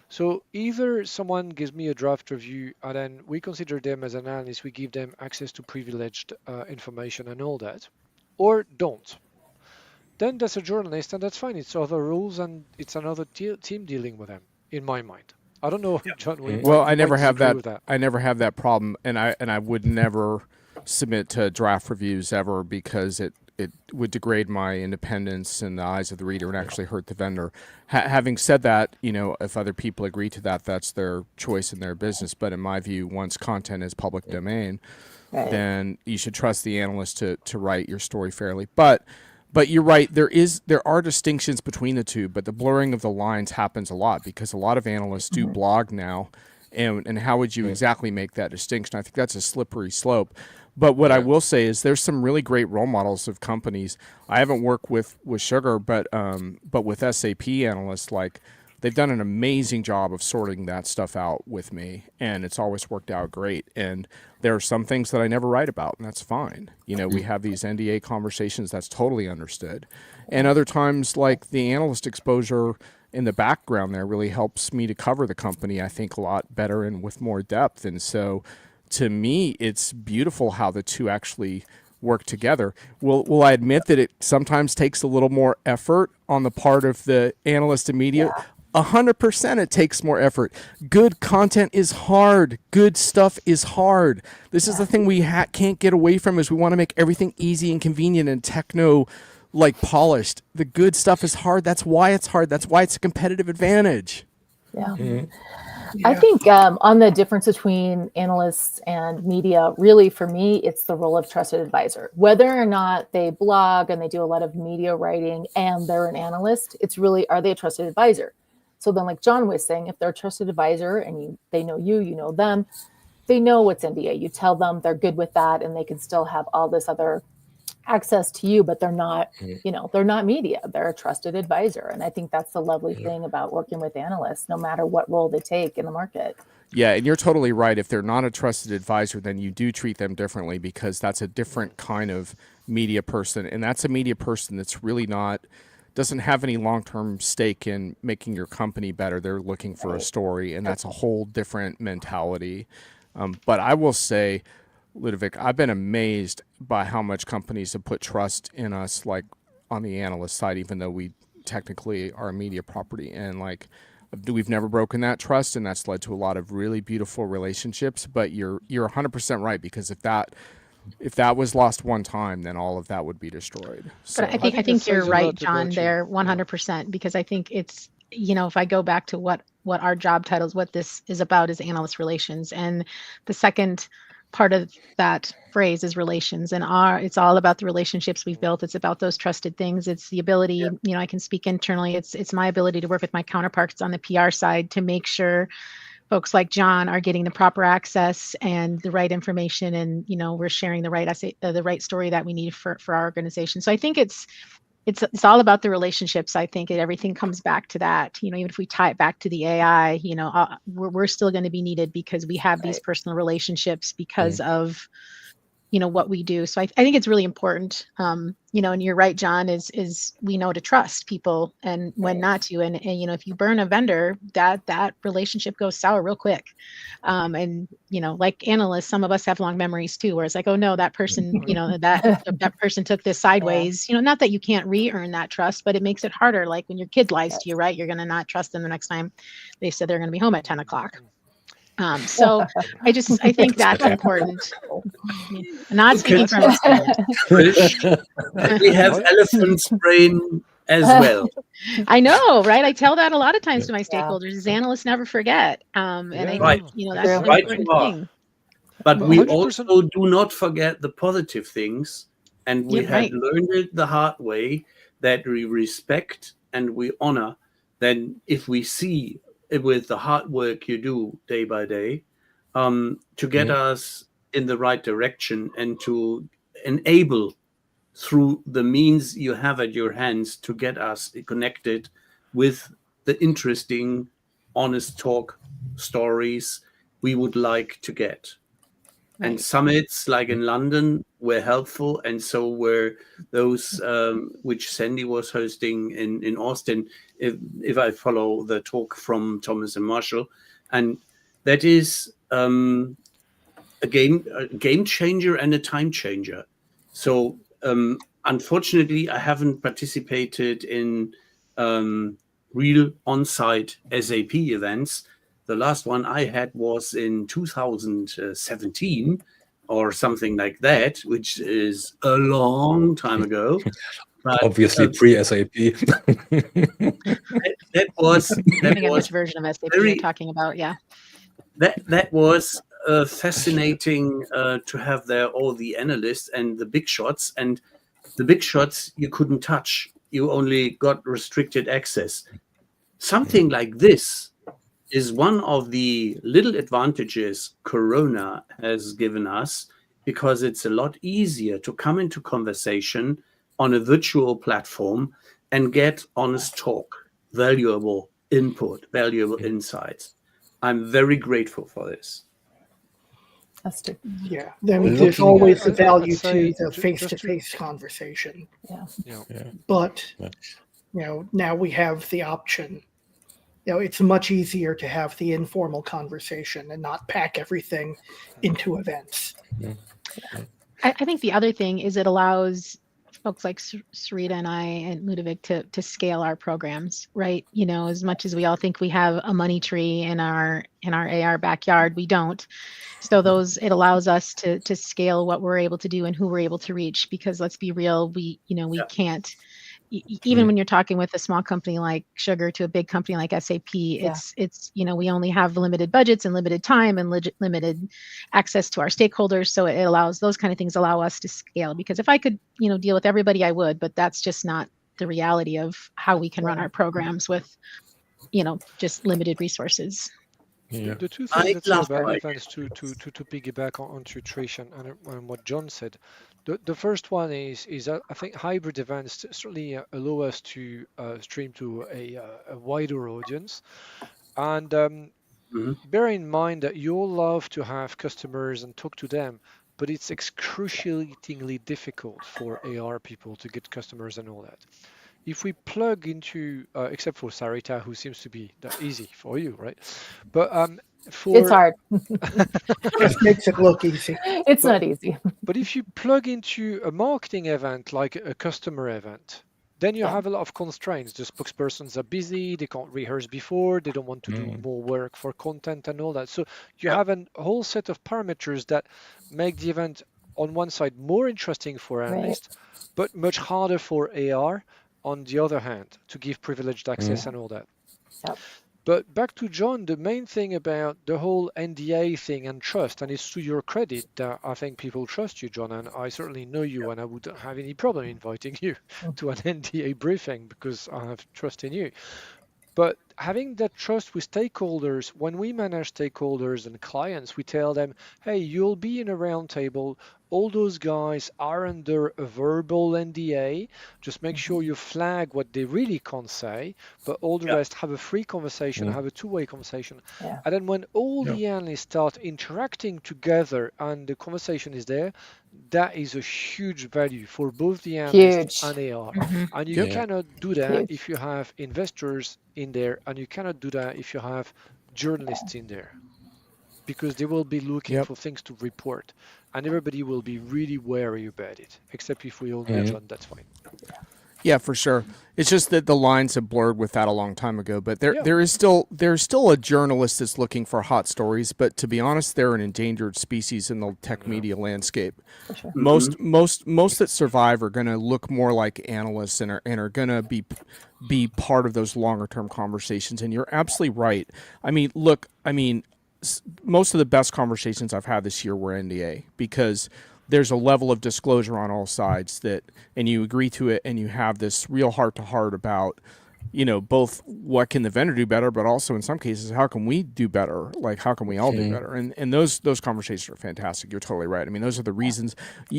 So either someone gives me a draft review and then we consider them as an analyst, we give them access to privileged information and all that, or don't. Then that's a journalist and that's fine. It's other rules and it's another team dealing with them, in my mind. I don't know, John, Well, you I never might have disagree that. with that. I never have that problem, and I would never submit to draft reviews ever because it would degrade my independence in the eyes of the reader and actually hurt the vendor. Having said that, if other people agree to that, that's their choice and their business. But in my view, once content is public domain, then you should trust the analyst to write your story fairly. But you're right. There are distinctions between the two, but the blurring of the lines happens a lot because a lot of analysts do blog now, and how would you exactly make that distinction? I think that's a slippery slope. But what I will say is there's some really great role models of companies. I haven't worked with Sugar, but with SAP analysts, like they've done an amazing job of sorting that stuff out with me, and it's always worked out great. And there are some things that I never write about, and that's fine. We have these NDA conversations, that's totally understood. And other times, like the analyst exposure in the background there really helps me to cover the company, I think, a lot better and with more depth. And so to me, it's beautiful how the two actually work together. Will I admit that it sometimes takes a little more effort on the part of the analyst and media? 100% it takes more effort. Good content is hard. Good stuff is hard. This is the thing we can't get away from is we want to make everything easy and convenient and techno like polished. The good stuff is hard. That's why it's hard. That's why it's a competitive advantage. Yeah. I think on the difference between analysts and media, really for me, it's the role of trusted advisor. Whether or not they blog and they do a lot of media writing and they're an analyst, it's really, are they a trusted advisor? So then, like John was saying, if they're a trusted advisor and they know you know them, they know what's NDA. You tell them, they're good with that, and they can still have all this other access to you, but they're not, they're not media. They're a trusted advisor. And I think that's the lovely thing about working with analysts, no matter what role they take in the market. Yeah, and you're totally right. If they're not a trusted advisor, then you do treat them differently because that's a different kind of media person. And that's a media person that's really doesn't have any long-term stake in making your company better. They're looking for a story, and that's a whole different mentality. But I will say, Ludovic, I've been amazed by how much companies have put trust in us, like on the analyst side, even though we technically are a media property. And like, we've never broken that trust, and that's led to a lot of really beautiful relationships. But you're 100% right, because if that was lost one time, then all of that would be destroyed. So But I think you're right, John, there 100%, because I think it's, if I go back to what our job titles, what this is about is analyst relations. And the second part of that phrase is relations, and it's all about the relationships we've built. It's about those trusted things. It's the ability, I can speak internally. It's my ability to work with my counterparts on the PR side to make sure folks like John are getting the proper access and the right information, and we're sharing the right story that we need for our organization. So I think it's all about the relationships. I think everything comes back to that. Even if we tie it back to the AI, we're still going to be needed because we have these personal relationships because of what we do. So I think it's really important, and you're right, John, is we know to trust people and when not to. And if you burn a vendor, that relationship goes sour real quick. And, like analysts, some of us have long memories too, where it's like, oh no, that person, that person took this sideways, not that you can't re-earn that trust, but it makes it harder. Like when your kid lies to you, right? You're going to not trust them the next time they said they're going to be home at 10 o'clock. So I think that's important. Not speaking from experience. We have elephant's brain as well. I know, right? I tell that a lot of times to my stakeholders. As analysts never forget, and I think Right. that's an Right important you are. thing. But we 100%. also do not forget the positive things, and we Yep, had right. learned it the hard way that we respect and we honor. Then, if we see it with the hard work you do day by day, to get us in the right direction and to enable through the means you have at your hands to get us connected with the interesting, honest talk stories we would like to get. And Right. summits like in London were helpful, and so were those which Sandy was hosting in Austin, if I follow the talk from Thomas and Marshall. And that is a game changer and a time changer. So unfortunately, I haven't participated in real on-site SAP events. The last one I had was in 2017 or something like that, which is a long time ago. But Obviously pre-SAP. that was Depending on which version of SAP you're talking about, yeah. That was fascinating to have there all the analysts and the big shots. And the big shots you couldn't touch. You only got restricted access. Something like this is one of the little advantages Corona has given us, because it's a lot easier to come into conversation on a virtual platform and get honest talk, valuable input, valuable insights. I'm very grateful for this. That's true. Yeah, I mean, there's always the value to the face-to-face conversation. Yeah. But now we have the option. It's much easier to have the informal conversation and not pack everything into events. I think the other thing is it allows folks like Sarita and I and Ludovic to scale our programs, right? As much as we all think we have a money tree in our AR backyard, we don't. So it allows us to scale what we're able to do and who we're able to reach, because let's be real, we can't, even when you're talking with a small company like Sugar to a big company like SAP, it's we only have limited budgets and limited time and limited access to our stakeholders. So it allows, those kind of things allow us to scale, because if I could deal with everybody, I would, but that's just not the reality of how we can run our programs with just limited resources. The two things that say about events to piggyback on Trish and what John said. The first one is that I think hybrid events certainly allow us to stream to a wider audience. And bear in mind that you'll love to have customers and talk to them, but it's excruciatingly difficult for AR people to get customers and all that. If we plug into, except for Sarita, who seems to be that easy for you, right? But it's hard. Just makes it look easy. It's not easy. But if you plug into a marketing event like a customer event, then you have a lot of constraints. The spokespersons are busy, they can't rehearse before, they don't want to do more work for content and all that. So you have a whole set of parameters that make the event on one side more interesting for analysts, but much harder for AR on the other hand, to give privileged access and all that. But back to John, the main thing about the whole NDA thing and trust, and it's to your credit that I think people trust you, John, and I certainly know you, and I wouldn't have any problem inviting you to an NDA briefing because I have trust in you. But having that trust with stakeholders, when we manage stakeholders and clients, we tell them, hey, you'll be in a round table. All those guys are under a verbal NDA. Just make sure you flag what they really can't say, but all the rest have a free conversation, have a two-way conversation. Yeah. And then when all the analysts start interacting together and the conversation is there, that is a huge value for both the analysts and AR. And you cannot do that if you have investors in there, and you cannot do that if you have journalists in there, because they will be looking for things to report, and everybody will be really wary about it, except if we all know John, that's fine. Yeah, for sure. It's just that the lines have blurred with that a long time ago. But there's still a journalist that's looking for hot stories. But to be honest, they're an endangered species in the tech media landscape. Sure. Most that survive are going to look more like analysts and are going to be part of those longer term conversations. And you're absolutely right. I mean, look, most of the best conversations I've had this year were NDA, because there's a level of disclosure on all sides and you agree to it, and you have this real heart to heart about, both what can the vendor do better, but also in some cases, how can we do better? Like, how can we all do better? And those conversations are fantastic. You're totally right. I mean, those are the reasons,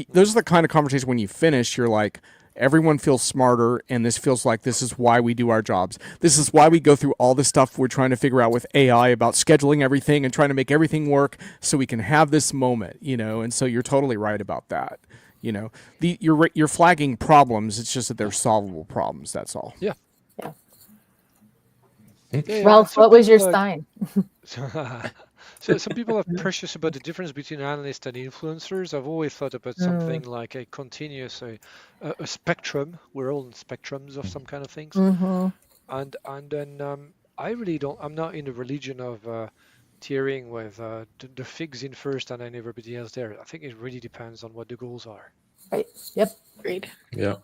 those are the kind of conversations when you finish, you're like, everyone feels smarter, and this feels like this is why we do our jobs. This is why we go through all the stuff we're trying to figure out with AI about scheduling everything and trying to make everything work so we can have this moment, and so you're totally right about that. You're flagging problems. It's just that they're solvable problems. That's all. Yeah. Ralph, what was your sign? So some people are precious about the difference between analysts and influencers. I've always thought about something like a continuous, a spectrum. We're all in spectrums of some kind of things. And then I really don't, I'm not in the religion of tiering with the figs in first and then everybody else there. I think it really depends on what the goals are. Right. Yep. Agreed. Yeah.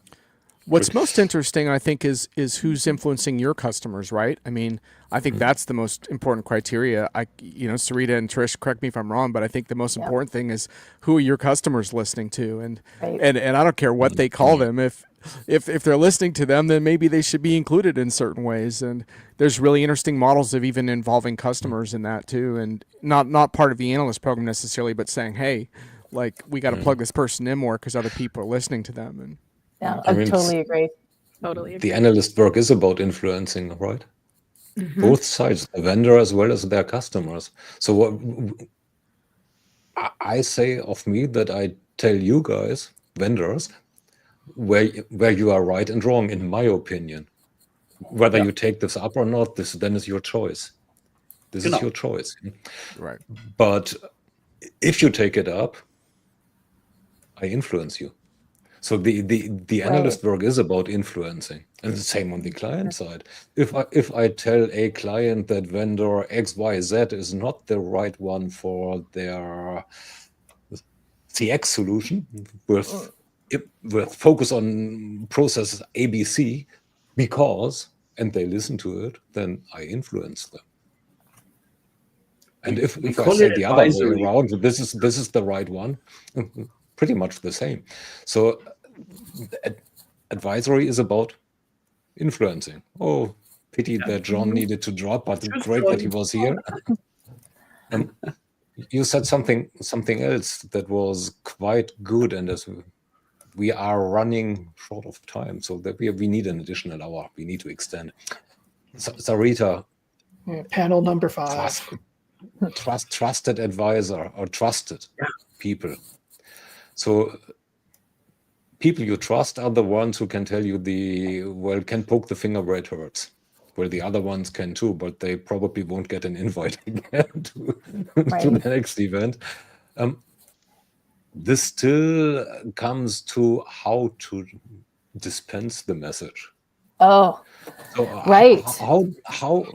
What's most interesting, I think, is who's influencing your customers, right? I mean, I think that's the most important criteria. Sarita and Trish, correct me if I'm wrong, but I think the most important thing is who are your customers listening to, and I don't care what they call them. If they're listening to them, then maybe they should be included in certain ways. And there's really interesting models of even involving customers in that too, and not part of the analyst program necessarily, but saying, hey, like, we got to plug this person in more because other people are listening to them. And yeah, I totally agree. Totally agree. The analyst work is about influencing, right? Both sides, the vendor as well as their customers. So what I say of me, that I tell you guys, vendors, where you are right and wrong, in my opinion. Whether you take this up or not, this then is your choice. This is your choice. right. But if you take it up, I influence you. So the analyst work is about influencing, and the same on the client side. If I tell a client that vendor XYZ is not the right one for their CX solution with focus on process ABC, and they listen to it, then I influence them. And if I say the other way around, this is the right one, pretty much the same. So advisory is about influencing. Oh, pity that John needed to drop, but great that he was here. You said something else that was quite good, and as we are running short of time, so that we need an additional hour. We need to extend. Sarita, panel number 5. Trusted advisor or trusted people. So people you trust are the ones who can tell you can poke the finger where it hurts. Well, the other ones can too, but they probably won't get an invite again to the next event. This still comes to how to dispense the message. Oh, so right. How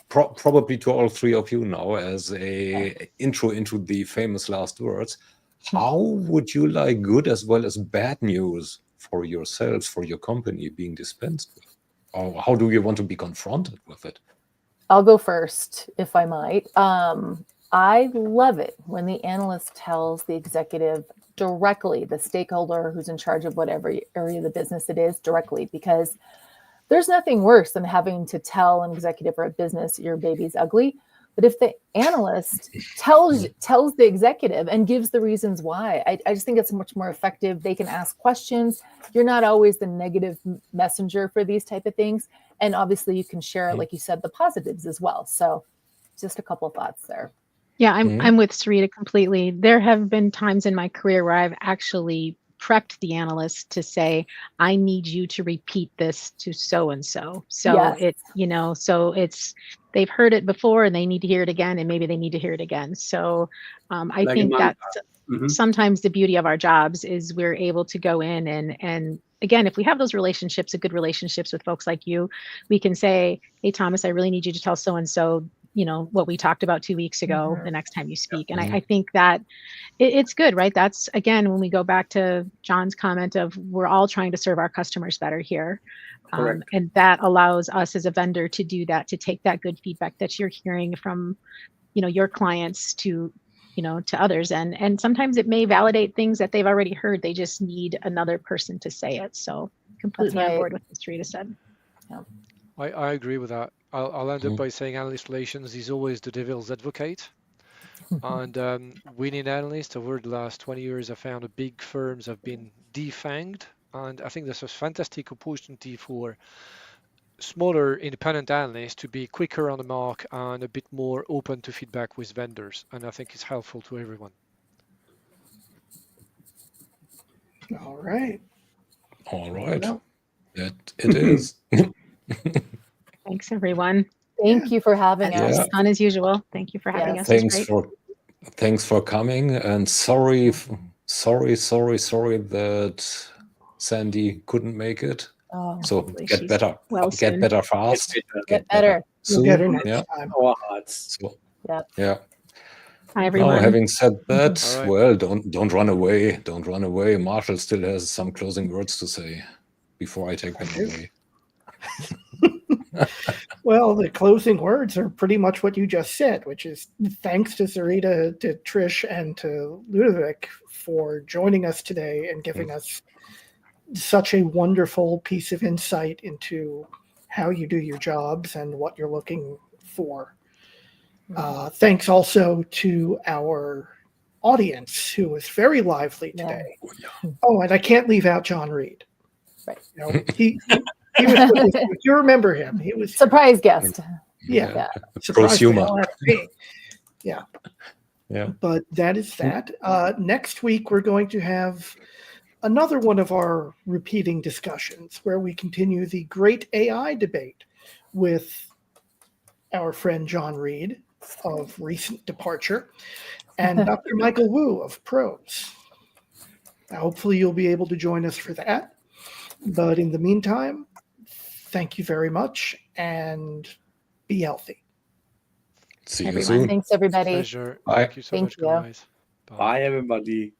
probably to all three of you now, as a intro into the famous last words, how would you like good as well as bad news for yourselves, for your company, being dispensed with? Or how do you want to be confronted with it? I'll go first, if I might. I love it when the analyst tells the executive directly, the stakeholder who's in charge of whatever area of the business it is, directly, because there's nothing worse than having to tell an executive or a business your baby's ugly. But if the analyst tells the executive and gives the reasons why, I just think it's much more effective. They can ask questions. You're not always the negative messenger for these type of things. And obviously you can share, like you said, the positives as well. So just a couple of thoughts there. Yeah, I'm with Sarita completely. There have been times in my career where I've actually prepped the analyst to say, I need you to repeat this to so and so. So Yes. it's they've heard it before and they need to hear it again, and maybe they need to hear it again. So I Like a think mantra. that's sometimes the beauty of our jobs is we're able to go in and again, if we have those relationships, good relationships with folks like you, we can say, hey, Thomas, I really need you to tell so and so, what we talked about 2 weeks ago the next time you speak. And I think that it's good, right? That's, again, when we go back to John's comment of we're all trying to serve our customers better here. And that allows us as a vendor to do that, to take that good feedback that you're hearing from, your clients to others. And sometimes it may validate things that they've already heard. They just need another person to say it. So completely on board with what Sarita said. Yeah. I agree with that. I'll end up by saying analyst relations is always the devil's advocate. And winning analysts over the last 20 years, I found that big firms have been defanged. And I think there's a fantastic opportunity for smaller independent analysts to be quicker on the mark and a bit more open to feedback with vendors. And I think it's helpful to everyone. All right. Well, that it is. Thanks, everyone. Thank you for having us. Yeah. Fun as usual. Thank you for having us. Thanks for coming, and sorry that Sandy couldn't make it. So get better fast. Get better soon. Get her next time. Our hearts. So, Yep. yeah. Hi, everyone. Now, having said that, All right. well, don't run away. Don't run away. Marshall still has some closing words to say before I take them away. Well, the closing words are pretty much what you just said, which is thanks to Sarita, to Trish, and to Ludovic for joining us today and giving us such a wonderful piece of insight into how you do your jobs and what you're looking for. Thanks also to our audience, who was very lively today. Oh, and I can't leave out John Reed. Right. He was, if you remember him, he was surprise guest. Yeah. Surprise the hell out of me. Yeah. But that is that. Next week, we're going to have another one of our repeating discussions where we continue the great AI debate with our friend John Reed of recent departure and Dr. Michael Wu of Pros. Hopefully you'll be able to join us for that. But in the meantime, thank you very much and be healthy. See you soon. Thanks, everybody. Pleasure. Bye. Thank you so much, guys. Bye, everybody.